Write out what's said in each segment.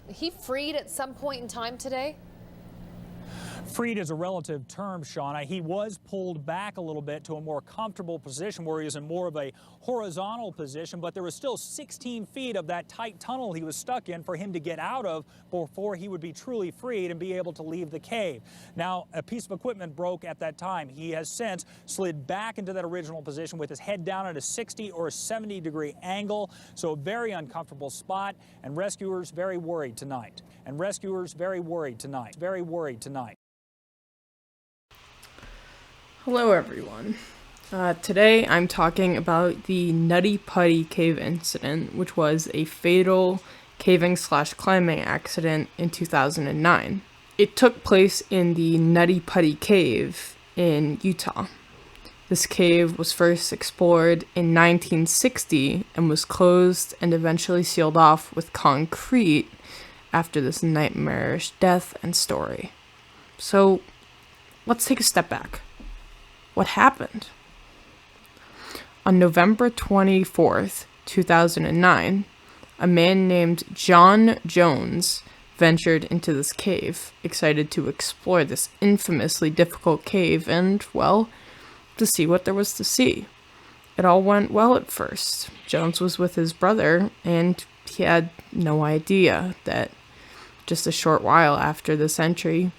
he freed at some point in time today? Freed is a relative term, Shauna. He was pulled back a little bit to a more comfortable position where he was in more of a horizontal position, but there was still 16 feet of that tight tunnel he was stuck in for him to get out of before he would be truly freed and be able to leave the cave. Now, a piece of equipment broke at that time. He has since slid back into that original position with his head down at a 60 or 70 degree angle, so a very uncomfortable spot, and rescuers very worried tonight. Very worried tonight. Hello everyone. Today I'm talking about the Nutty Putty Cave incident, which was a fatal caving/climbing accident in 2009. It took place in the Nutty Putty Cave in Utah. This cave was first explored in 1960 and was closed and eventually sealed off with concrete after this nightmarish death and story. So, let's take a step back. What happened? On November 24th, 2009, a man named John Jones ventured into this cave, excited to explore this infamously difficult cave and, well, to see what there was to see. It all went well at first. Jones was with his brother, and he had no idea that just a short while after this entry,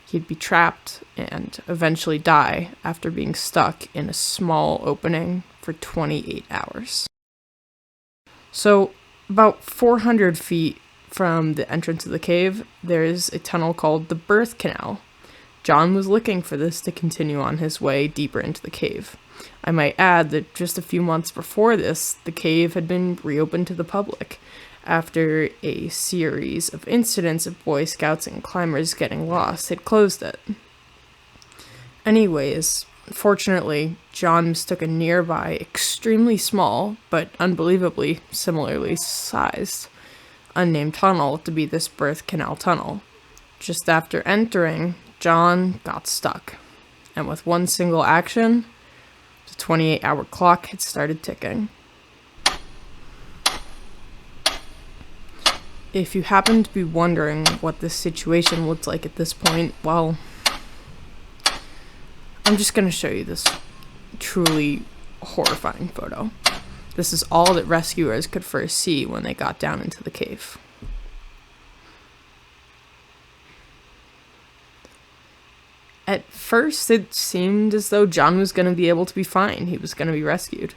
he'd be trapped and eventually die after being stuck in a small opening for 28 hours. So, about 400 feet from the entrance of the cave, there's a tunnel called the Birth Canal. John was looking for this to continue on his way deeper into the cave. I might add that just a few months before this, the cave had been reopened to the public after a series of incidents of Boy Scouts and climbers getting lost had closed it. Anyways, fortunately, John mistook a nearby, extremely small, but unbelievably similarly sized, unnamed tunnel to be this Birth Canal tunnel. Just after entering, John got stuck, and with one single action, the 28-hour clock had started ticking. If you happen to be wondering what this situation looks like at this point, well, I'm just going to show you this truly horrifying photo. This is all that rescuers could first see when they got down into the cave. At first, it seemed as though John was going to be able to be fine. He was going to be rescued.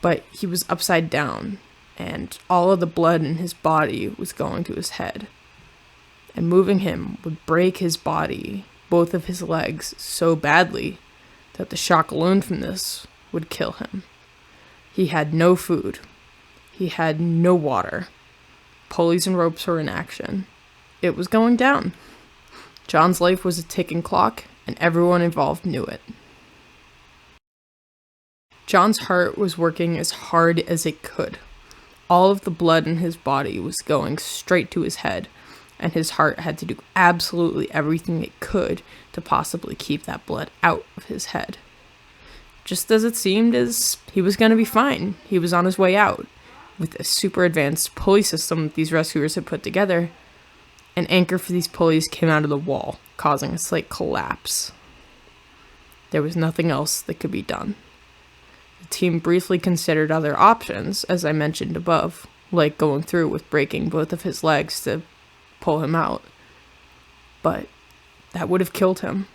But he was upside down, and all of the blood in his body was going to his head. And moving him would break his body, both of his legs, so badly that the shock alone from this would kill him. He had no food. He had no water. Pulleys and ropes were in action. It was going down. John's life was a ticking clock, and everyone involved knew it. John's heart was working as hard as it could. All of the blood in his body was going straight to his head, and his heart had to do absolutely everything it could to possibly keep that blood out of his head. Just as it seemed as he was going to be fine, he was on his way out. With a super advanced pulley system that these rescuers had put together, an anchor for these pulleys came out of the wall, causing a slight collapse. There was nothing else that could be done. The team briefly considered other options, as I mentioned above, like going through with breaking both of his legs to pull him out. But that would have killed him.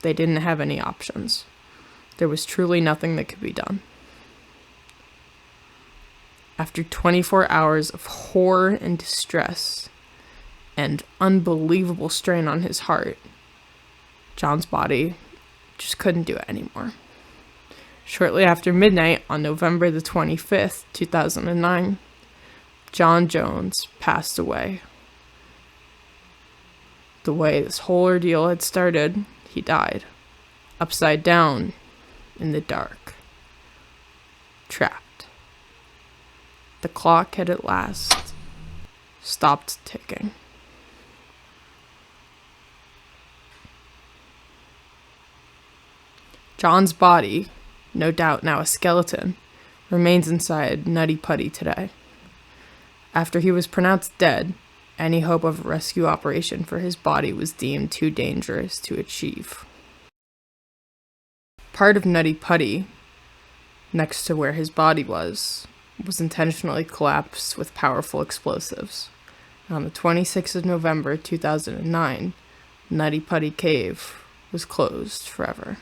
They didn't have any options. There was truly nothing that could be done. After 24 hours of horror and distress, and unbelievable strain on his heart, John's body just couldn't do it anymore. Shortly after midnight on November the 25th, 2009, John Jones passed away. The way this whole ordeal had started, he died, upside down, in the dark, trapped. The clock had at last stopped ticking. John's body, no doubt now a skeleton, remains inside Nutty Putty today. After he was pronounced dead, any hope of a rescue operation for his body was deemed too dangerous to achieve. Part of Nutty Putty, next to where his body was intentionally collapsed with powerful explosives. On the 26th of November 2009, Nutty Putty Cave was closed forever.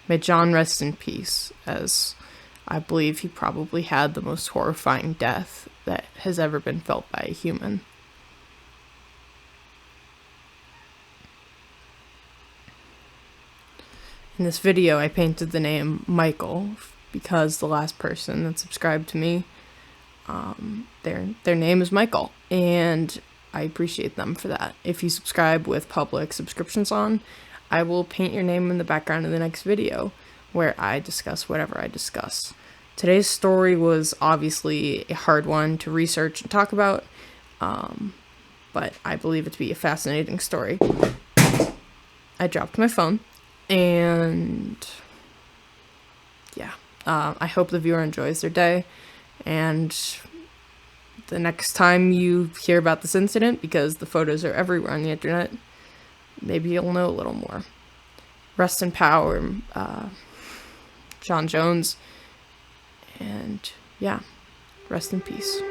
May John rest in peace, as I believe he probably had the most horrifying death that has ever been felt by a human. In this video, I painted the name Michael because the last person that subscribed to me, their name is Michael, and I appreciate them for that. If you subscribe with public subscriptions on, I will paint your name in the background of the next video where I discuss whatever I discuss. Today's story was obviously a hard one to research and talk about, but I believe it to be a fascinating story. I dropped my phone, and yeah, I hope the viewer enjoys their day, and the next time you hear about this incident, because the photos are everywhere on the internet, maybe you'll know a little more. Rest in power, John Jones, and yeah, rest in peace.